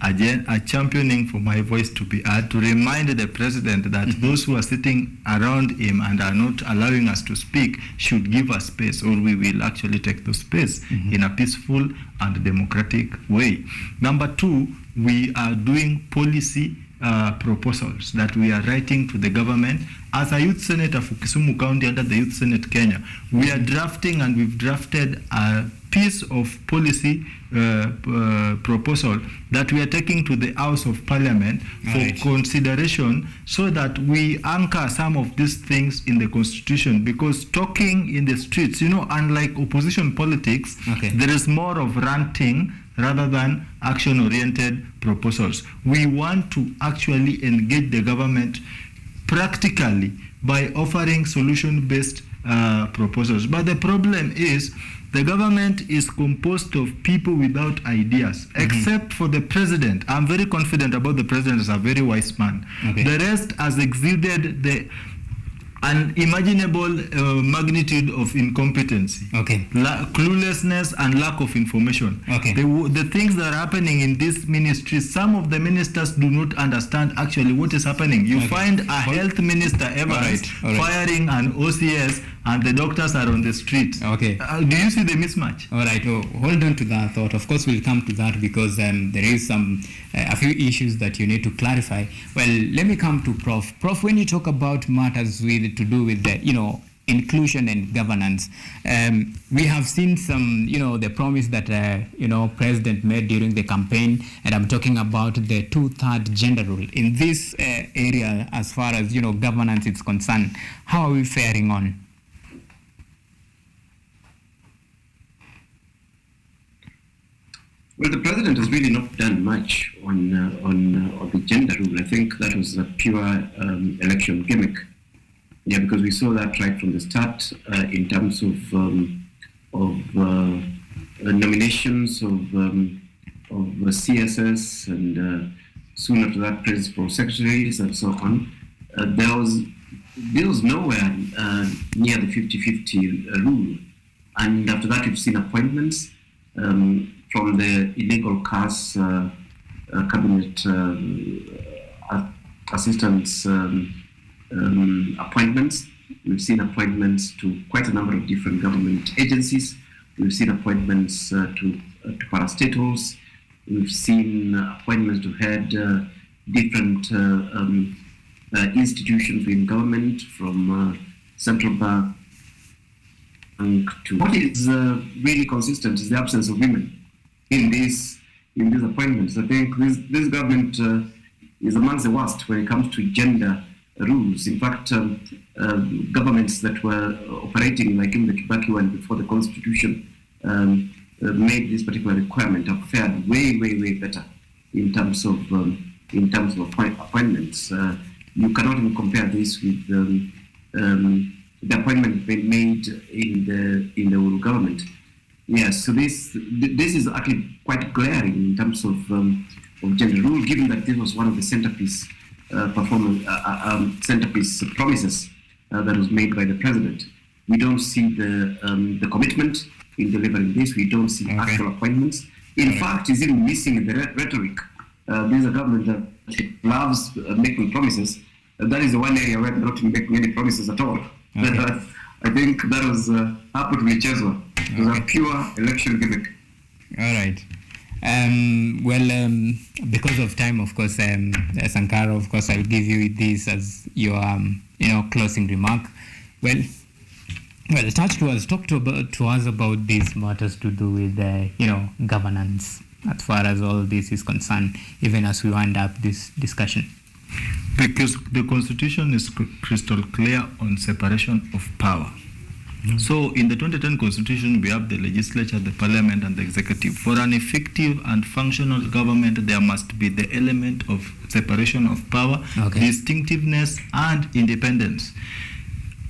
a championing for my voice to be heard, to remind the president that those who are sitting around him and are not allowing us to speak should give us space, or we will actually take the space in a peaceful and democratic way. Number two, we are doing policy proposals that we are writing to the government. As a youth senator for Kisumu County under the Youth Senate Kenya, we are drafting and we've drafted a piece of policy proposal that we are taking to the House of Parliament for consideration, so that we anchor some of these things in the Constitution. Because talking in the streets, unlike opposition politics, there is more of ranting rather than action-oriented proposals. We want to actually engage the government practically by offering solution-based proposals. But the problem is the government is composed of people without ideas, except for the president. I'm very confident about the president as a very wise man. The rest has exuded the unimaginable magnitude of incompetency, cluelessness, and lack of information. The things that are happening in this ministry, some of the ministers do not understand actually what is happening. You find a health minister Evans firing an OCS, and the doctors are on the street. Do you see the mismatch? All right. Hold on to that thought. Of course, we'll come to that because there is a few issues that you need to clarify. Well, let me come to Prof. Prof, when you talk about matters to do with the, inclusion and governance, we have seen some, the promise that, President made during the campaign, and I'm talking about the 2/3 gender rule. In this area, as far as, governance is concerned, how are we faring on? Well, the president has really not done much on the gender rule. I think that was a pure election gimmick. Yeah, because we saw that right from the start in terms of nominations of CSS and soon after that principal secretaries and so on. There was nowhere near the 50-50 rule, and after that we've seen appointments from the illegal cast cabinet assistants appointments. We've seen appointments to quite a number of different government agencies. We've seen appointments to parastatals. We've seen appointments to head different institutions within government, from central bank to what is really consistent is the absence of women in these appointments. I think this government is amongst the worst when it comes to gender rules. In fact, governments that were operating like in the Kibaki one before the Constitution made this particular requirement have fared way better in terms of appointments. You cannot even compare this with the appointment being made in the Uhuru government. Yes, so this is actually quite glaring in terms of gender rule, given that this was one of the centerpiece promises that was made by the president. We don't see the commitment in delivering this. We don't see actual appointments. In fact, it's even missing in the rhetoric. There's a government that loves making promises. That is the one area where they're not making any promises at all. I think that was happened to Michezwa. It was a pure election gimmick. All right. Because of time, of course, Sankara, of course, I'll give you this as your, closing remark. Talk to us about these matters to do with, governance, as far as all this is concerned, even as we wind up this discussion. Because the Constitution is crystal clear on separation of power. So in the 2010 Constitution, we have the legislature, the parliament, and the executive. For an effective and functional government, there must be the element of separation of power, distinctiveness, and independence.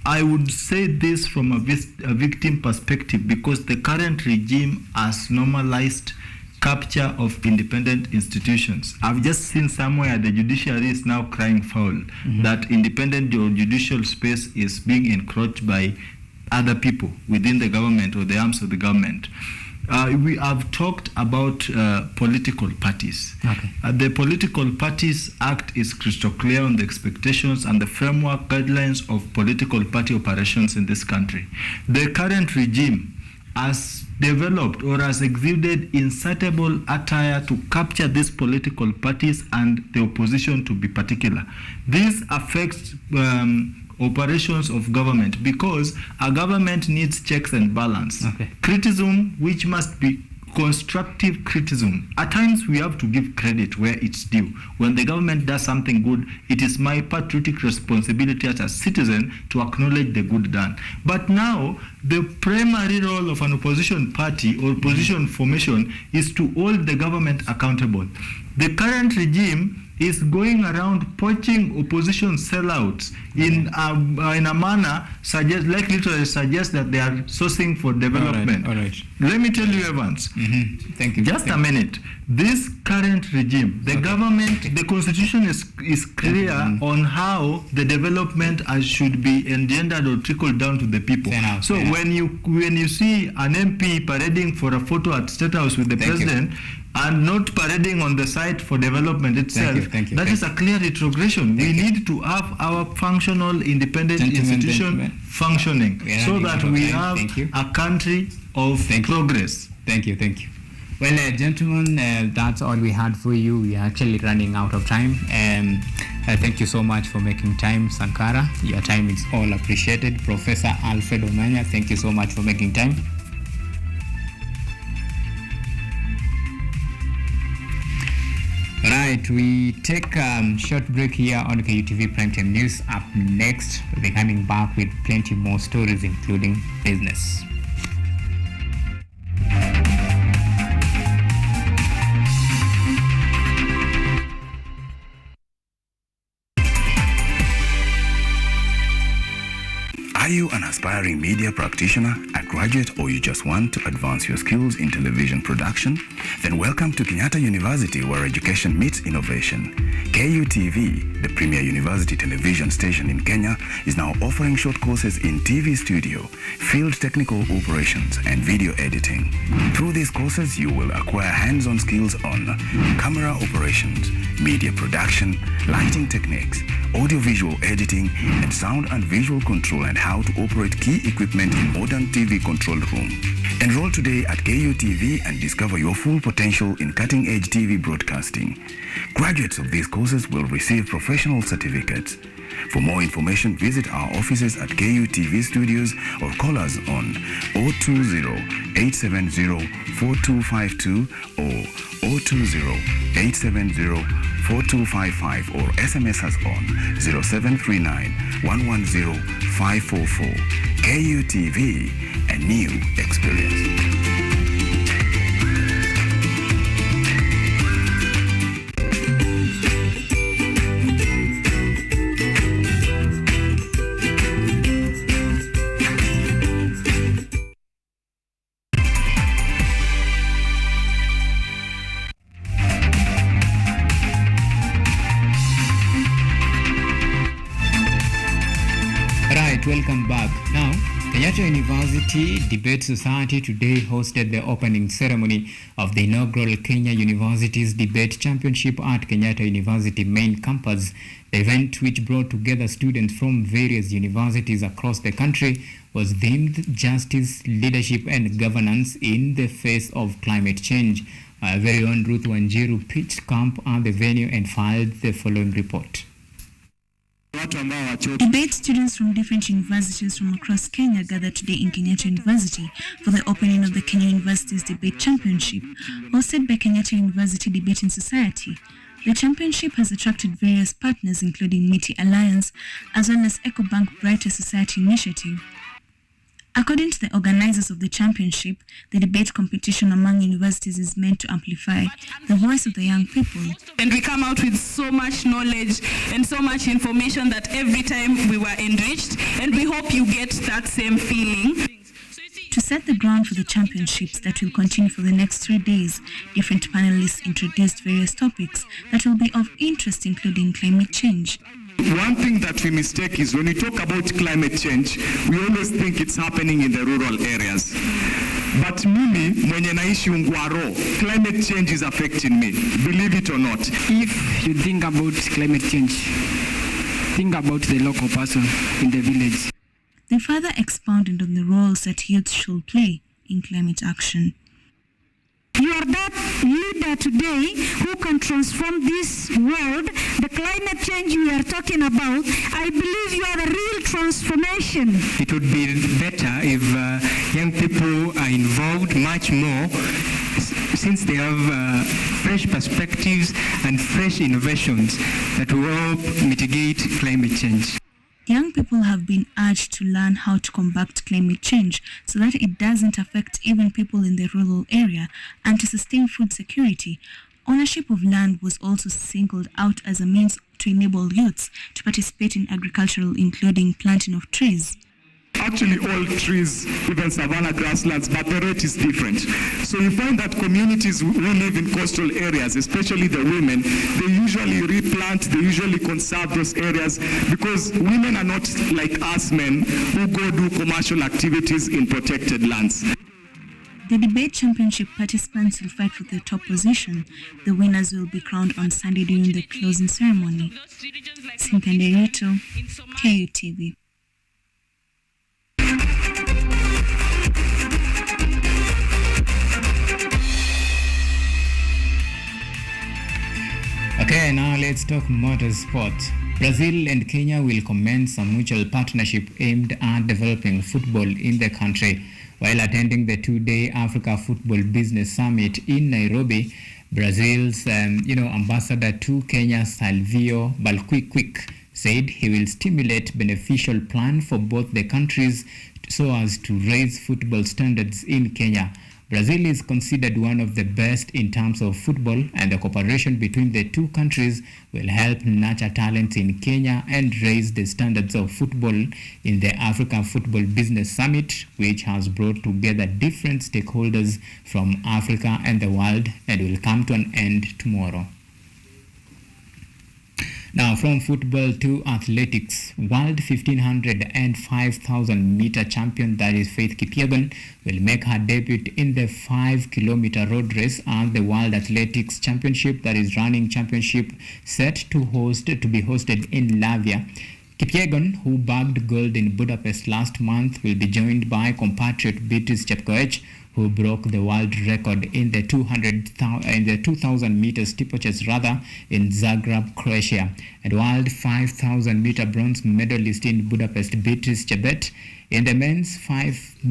I would say this from a victim perspective, because the current regime has normalized capture of independent institutions. I've just seen somewhere the judiciary is now crying foul that independent judicial space is being encroached by other people within the government or the arms of the government. We have talked about political parties. The Political Parties Act is crystal clear on the expectations and the framework guidelines of political party operations in this country. The current regime has developed or has exuded insatiable attire to capture these political parties and the opposition to be particular. This affects operations of government because a government needs checks and balance. Criticism, which must be constructive criticism. At times we have to give credit where it's due. When the government does something good, it is my patriotic responsibility as a citizen to acknowledge the good done. But now, the primary role of an opposition party or opposition formation is to hold the government accountable. The current regime is going around poaching opposition sellouts in a manner likely to suggest that they are sourcing for development. All right. Let me tell you, Evans. Thank you. Just a minute. This current regime, the government, the constitution is clear on how the development should be engendered or trickled down to the people. When you see an MP parading for a photo at State House with the president, and not parading on the site for development itself, that is a clear retrogression. We need to have our functional, independent institution functioning so that we have a country of progress. Thank you. Well, gentlemen, that's all we had for you. We are actually running out of time. Thank you so much for making time, Sankara. Your time is all appreciated. Professor Alfred Omanya, thank you so much for making time. Right, we take a short break here on KUTV Primetime News. Up next, we'll be coming back with plenty more stories, including business. Are you an aspiring media practitioner, a graduate, or you just want to advance your skills in television production? Then welcome to Kenyatta University, where education meets innovation. KUTV, the premier university television station in Kenya, is now offering short courses in TV studio, field technical operations, and video editing. Through these courses, you will acquire hands-on skills on camera operations, media production, lighting techniques, audio-visual editing, and sound and visual control, and how to operate key equipment in modern TV control room. Enroll today at KUTV and discover your full potential in cutting-edge TV broadcasting. Graduates of these courses will receive professional certificates. For more information, visit our offices at KUTV Studios or call us on 020-870-4252 or 020-870-4255 or SMS us on 0739-110-544. KUTV, a new experience. Welcome back. Now, Kenyatta University Debate Society today hosted the opening ceremony of the inaugural Kenya University's Debate Championship at Kenyatta University main campus. The event, which brought together students from various universities across the country, was themed Justice, Leadership and Governance in the Face of Climate Change. Our very own Ruth Wanjiru pitched camp at the venue and filed the following report. Debate students from different universities from across Kenya gathered today in Kenyatta University for the opening of the Kenya University's Debate Championship, hosted by Kenyatta University Debating Society. The championship has attracted various partners, including Miti Alliance, as well as EcoBank Brighter Society Initiative. According to the organizers of the championship, the debate competition among universities is meant to amplify the voice of the young people. And we come out with so much knowledge and so much information that every time we were enriched, and we hope you get that same feeling. To set the ground for the championships that will continue for the next 3 days, different panelists introduced various topics that will be of interest, including climate change. One thing that we mistake is when we talk about climate change, we always think it's happening in the rural areas. But mimi, mwenye naishi Ungwaro, climate change is affecting me, believe it or not. If you think about climate change, think about the local person in the village. They further expounded on the roles that youth should play in climate action. You are that leader today who can transform this world. The climate change we are talking about, I believe you are a real transformation. It would be better if young people are involved much more since they have fresh perspectives and fresh innovations that will help mitigate climate change. Young people have been urged to learn how to combat climate change so that it doesn't affect even people in the rural area, and to sustain food security. Ownership of land was also singled out as a means to enable youths to participate in agricultural, including planting of trees. Actually, all trees, even savanna grasslands, but the rate is different. So you find that communities who live in coastal areas, especially the women, they usually replant, they usually conserve those areas because women are not like us men who go do commercial activities in protected lands. The debate championship participants will fight for the top position. The winners will be crowned on Sunday during the closing ceremony. Cynthia Nderito, KUTV. Okay, now let's talk motorsport. Brazil and Kenya will commence a mutual partnership aimed at developing football in the country. While attending the two-day Africa Football Business Summit in Nairobi, Brazil's ambassador to Kenya, Salvio Balquiquic, said he will stimulate beneficial plan for both the countries so as to raise football standards in Kenya. Brazil is considered one of the best in terms of football, and the cooperation between the two countries will help nurture talent in Kenya and raise the standards of football in the Africa Football Business Summit, which has brought together different stakeholders from Africa and the world and will come to an end tomorrow. Now, from football to athletics, World 1500 and 5,000 meter champion, that is Faith Kipyegon, will make her debut in the 5-kilometer road race at the World Athletics Championship, that is running championship, set to be hosted in Latvia. Kipyegon, who bagged gold in Budapest last month, will be joined by compatriot Beatrice Chepkoech, who broke the world record in the 2,000 meter steeplechase in Zagreb, Croatia. And world 5,000 meter bronze medalist in Budapest, Beatrice Chebet. In the men's 5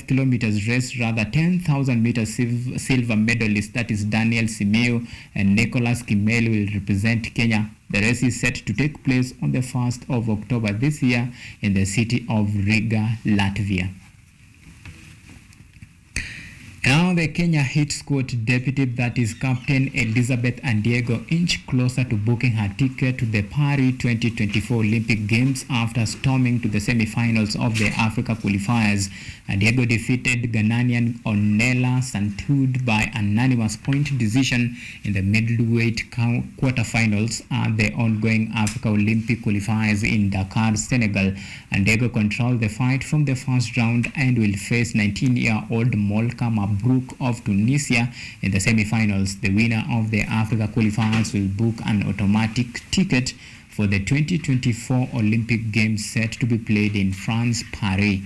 kilometers race, 10,000 meter silver medalist, that is Daniel Simeo and Nicholas Kimel, will represent Kenya. The race is set to take place on the 1st of October this year in the city of Riga, Latvia. Now the Kenya hit squad deputy, that is Captain Elizabeth Andiego, inch closer to booking her ticket to the Paris 2024 Olympic Games after storming to the semi-finals of the Africa qualifiers. Andiego defeated Ghanaian Onela Santud by unanimous point decision in the middleweight quarterfinals at the ongoing Africa Olympic qualifiers in Dakar, Senegal. Andiego controlled the fight from the first round and will face 19-year-old Molka Mabrouk of Tunisia in the semi-finals. The winner of the Africa qualifiers will book an automatic ticket for the 2024 Olympic Games set to be played in France, Paris.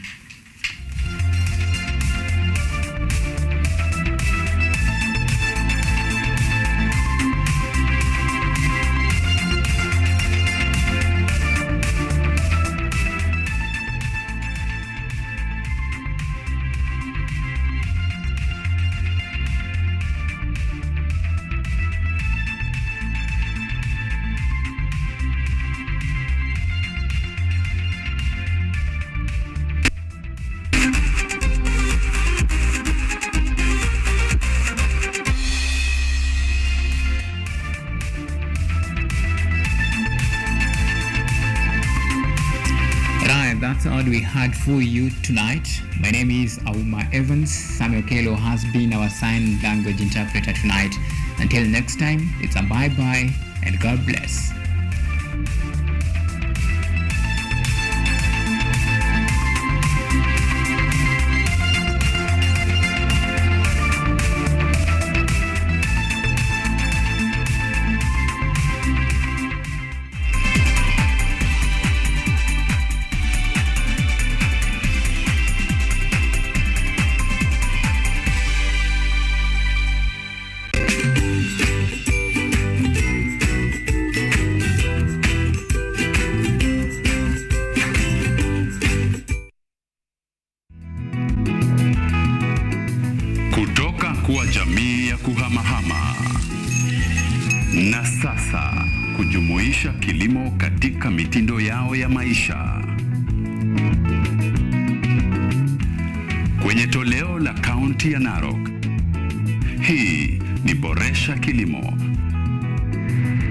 That's all we had for you tonight. My name is Auma Evans. Samuel Kelo has been our sign language interpreter tonight. Until next time, it's a bye-bye and God bless. kuwa jamii ya kuhamahama, na sasa kujumuisha kilimo katika mitindo yao ya maisha. Kwenye toleo la kaunti ya Narok, hii ni Boresha Kilimo,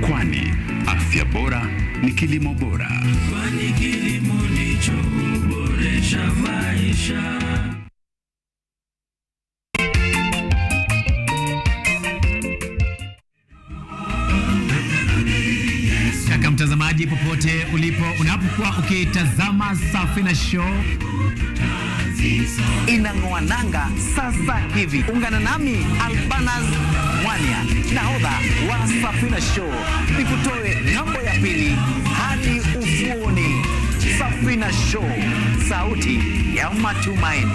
kwani afya bora ni kilimo bora. Kwani kilimo ndicho huboresha maisha. Kaka mtazamaji, popote ulipo, unapokuwa ukitazama Safina Show inang'oa nanga sasa hivi. Ungana nami Albanas Mwania, nahodha wa Safina Show, nikutoe ng'ambo ya pili hadi ufuoni. Safina Show, sauti ya matumaini.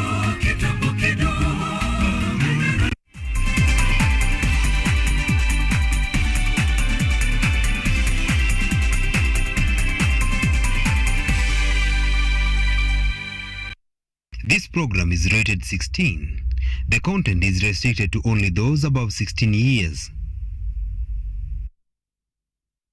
This program is rated 16. The content is restricted to only those above 16 years.